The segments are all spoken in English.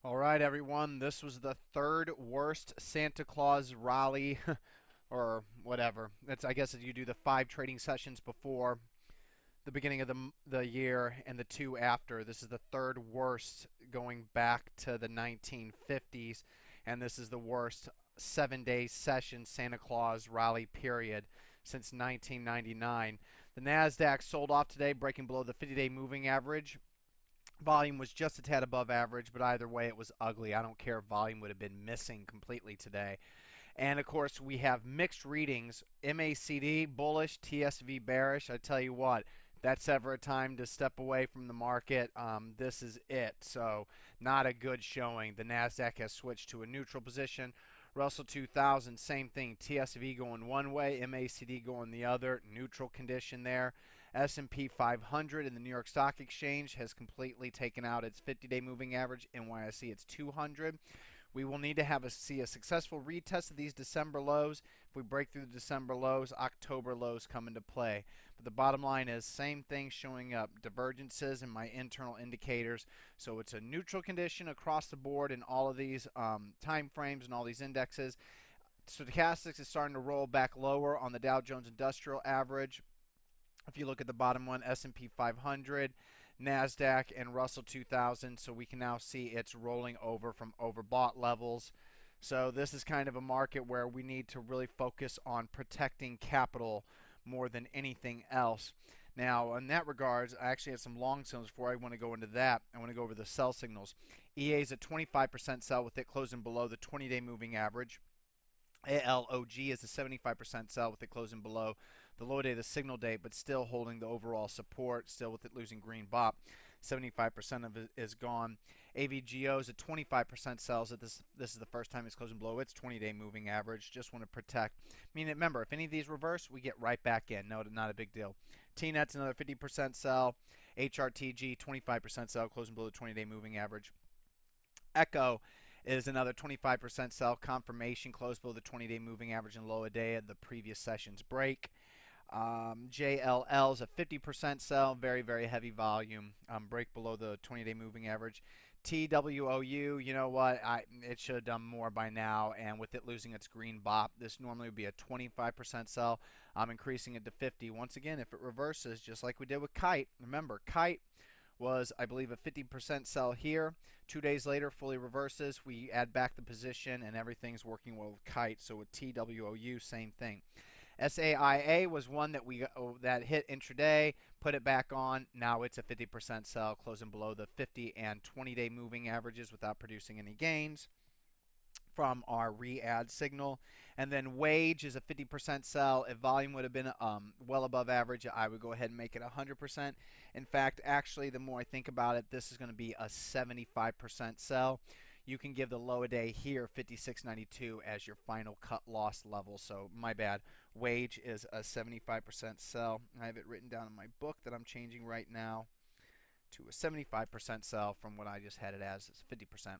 All right, everyone. This was the third worst Santa Claus rally, or whatever. I guess you do the 5 trading sessions before the beginning of the year and the 2 after. This is the third worst going back to the 1950s, and this is the worst 7-day session Santa Claus rally period since 1999. The Nasdaq sold off today, breaking below the 50-day moving average. Volume was just a tad above average, but either way, it was ugly. I don't care if volume would have been missing completely today. And of course, we have mixed readings. MACD bullish, TSV bearish. I tell you what, if that's ever a time to step away from the market, this is it. So, not a good showing. The Nasdaq has switched to a neutral position. Russell 2000, same thing. TSV going one way, MACD going the other. Neutral condition there. S&P 500 in the New York Stock Exchange has completely taken out its 50-day moving average. NYSE, it's 200. We will need to see a successful retest of these December lows. If we break through the December lows, October lows come into play. But the bottom line is same thing showing up. Divergences in my internal indicators. So it's a neutral condition across the board in all of these time frames and all these indexes. Stochastics is starting to roll back lower on the Dow Jones Industrial Average. If you look at the bottom one, S&P 500, NASDAQ, and Russell 2000, so we can now see it's rolling over from overbought levels. So this is kind of a market where we need to really focus on protecting capital more than anything else. Now, in that regards, I actually have some long signals before I want to go into that. I want to go over the sell signals. EA is a 25% sell with it closing below the 20-day moving average. ALOG is a 75% sell with it closing below the low day of the signal date, but still holding the overall support, still with it losing green bop. 75% of it is gone. AVGO is a 25% sells it. This is the first time it's closing below its 20-day moving average. Just want to protect. I mean, remember, if any of these reverse, we get right back in. No, not a big deal. TNET's another 50% sell. HRTG, 25% sell, closing below the 20-day moving average. Echo is another 25% sell. Confirmation closed below the 20-day moving average and low a day at the previous session's break. JLL is a 50% sell, very, very heavy volume, break below the 20-day moving average. TWOU, you know what, it should have done more by now, and with it losing its green bop, this normally would be a 25% sell. I'm increasing it to 50. Once again, if it reverses, just like we did with Kite, remember, Kite was, I believe, a 50% sell here. 2 days later, fully reverses. We add back the position, and everything's working well with Kite. So with TWOU, same thing. SAIA was one that that hit intraday, put it back on. Now it's a 50% sell, closing below the 50 and 20-day moving averages without producing any gains from our re-add signal. And then wage is a 50% sell. If volume would have been well above average, I would go ahead and make it 100%. In fact, actually, the more I think about it, this is going to be a 75% sell. You can give the low a day here, 56.92, as your final cut loss level. So my bad. Wage is a 75% sell. I have it written down in my book that I'm changing right now to a 75% sell from what I just had it as. It's 50%.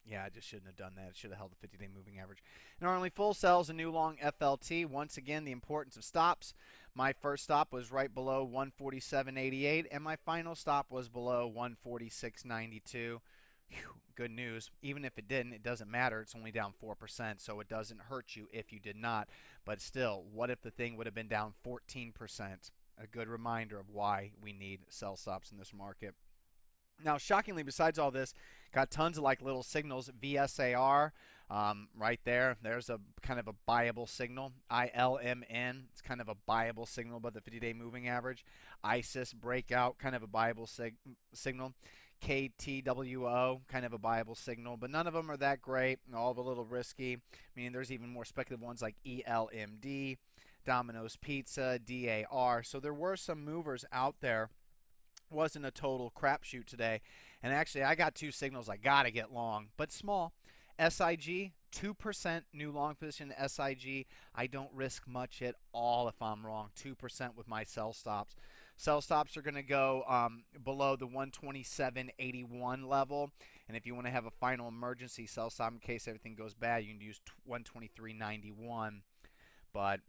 Yeah, I just shouldn't have done that. It should have held the 50-day moving average. And our only full sells a new long FLT. Once again, the importance of stops. My first stop was right below 147.88, and my final stop was below 146.92. Good news. Even if it didn't, it doesn't matter. It's only down 4%, so it doesn't hurt you if you did not. But still, what if the thing would have been down 14%? A good reminder of why we need sell stops in this market. Now, shockingly, besides all this, got tons of like little signals. VSAR, right there. There's a kind of a buyable signal. ILMN, it's kind of a buyable signal above the 50-day moving average. ISIS breakout, kind of a buyable signal. KTWO, kind of a buyable signal, but none of them are that great. All a little risky. I mean, there's even more speculative ones like ELMD, Domino's Pizza, DAR. So there were some movers out there. Wasn't a total crapshoot today. And actually, I got 2 signals I got to get long, but small. SIG, 2% new long position SIG. I don't risk much at all if I'm wrong. 2% with my sell stops. Sell stops are going to go below the 127.81 level. And if you want to have a final emergency sell stop in case everything goes bad, you can use 123.91. But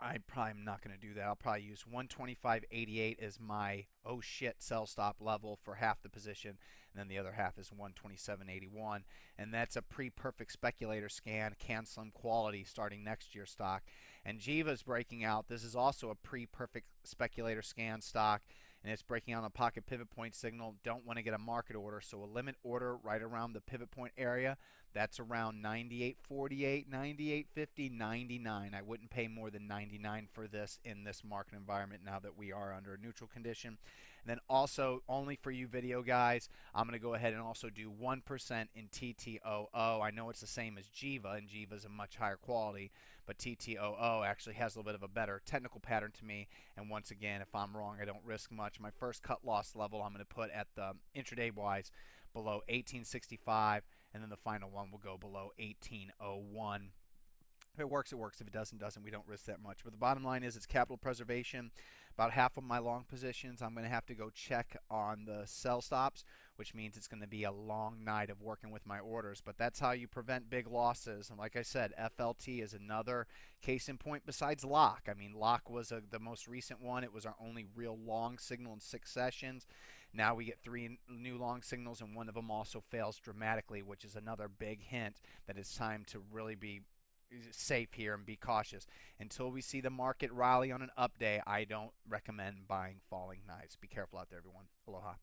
I probably am not going to do that. I'll probably use 125.88 as my oh shit sell stop level for half the position, and then the other half is 127.81, and that's a pre-perfect speculator scan, canceling quality starting next year stock. And Jiva's breaking out. This is also a pre-perfect speculator scan stock, and it's breaking out on a pocket pivot point signal. Don't want to get a market order, so a limit order right around the pivot point area. That's around 98.48, 98.50, 99. I wouldn't pay more than 99 for this in this market environment now that we are under a neutral condition. And then also, only for you video guys, I'm going to go ahead and also do 1% in TTOO. I know it's the same as Jiva, and Jiva is a much higher quality, but TTOO actually has a little bit of a better technical pattern to me. And once again, if I'm wrong, I don't risk much. My first cut loss level I'm going to put at the intraday wise below 1865, and then the final one will go below 1801. If it works, it works. If it doesn't, we don't risk that much. But the bottom line is it's capital preservation. About half of my long positions, I'm going to have to go check on the sell stops, which means it's going to be a long night of working with my orders. But that's how you prevent big losses. And like I said, FLT is another case in point besides lock. I mean, lock was the most recent one. It was our only real long signal in 6 sessions. Now we get 3 new long signals, and one of them also fails dramatically, which is another big hint that it's time to really be safe here and be cautious. Until we see the market rally on an up day, I don't recommend buying falling knives. Be careful out there, everyone. Aloha.